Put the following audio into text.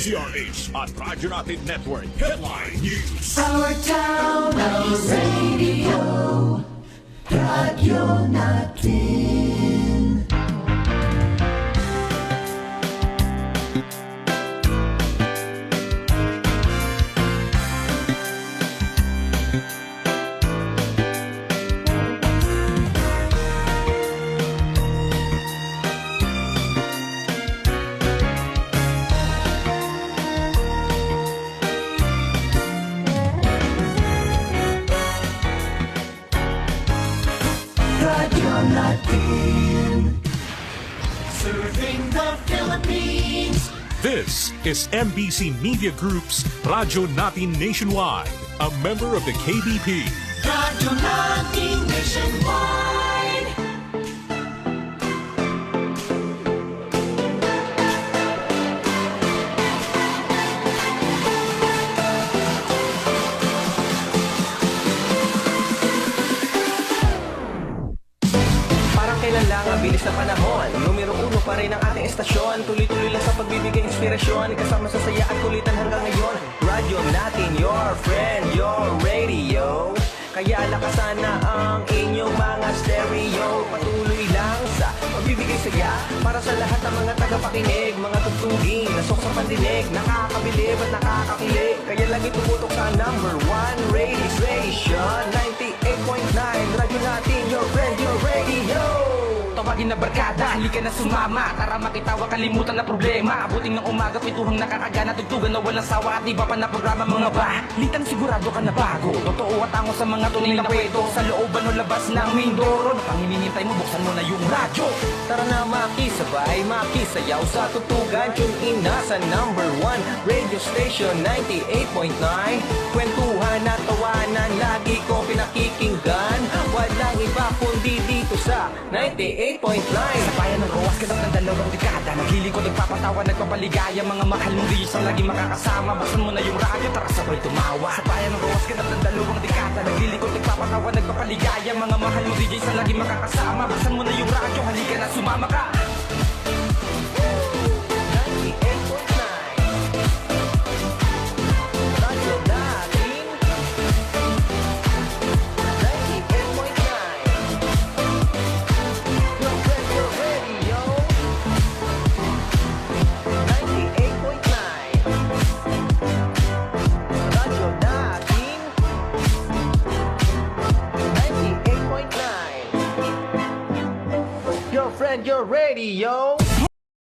DZRH at Radyo Natin Network Headline News. Our town of radio, Radyo Natin. Radyo Natin, serving the Philippines. This is MBC Media Group's Radyo Natin Nationwide, a member of the KBP. Radyo Natin Nationwide. Kailan lang ang bilis na panahon. Numero 1 pa rin ang ating estasyon. Tuloy-tuloy lang sa pagbibigay inspirasyon. Kasama sa saya at kulitan hanggang ngayon. Radyo Natin, your friend, your radio. Kaya lakasan na ang inyong mga stereo. Patuloy lang sa pagbibigay saya para sa lahat ng mga tagapakinig. Mga tugtuging, nasok sa pandinig, nakakabilib at nakakakilig. Kaya lagi tumutok sa number 1 radio station 98.9. Radyo Natin, your friend, your radio. Tawagin na barkada, halika na sumama. Tara makitawa, kalimutan na problema. Abuting ng umaga, pituhang nakakagana. Tugtugan na walang sawa at iba pa na programa. Mga balitan sigurado ka na bago. Totoo at ango sa mga tunay na kwento. Sa looban o labas ng main door. Pang hinihintay mo, buksan mo na yung radyo. Tara na makisabay, makisayaw sa tutugan. Tune in na sa number 1 radio station 98.9. Kwentuhan at tawanan, lagi ko pinakikinggan. Walang iba kundi dito sa 98.9. Sa bayan ng Roas, ganap ng dalawang dekada. Naglilingkod, nagpapatawa, nagpapaligaya. Mga mahal mong DJs ang lagi makakasama. Buksan mo na yung radyo, tara sabay tumawa. Sa bayan ng Roas, ganap ng dalawang dekada. Naglilingkod, nagpapatawa, nagpapaligaya. Mga mahal mong DJs ang lagi makakasama. Buksan mo na yung radyo, halika na sumama ka.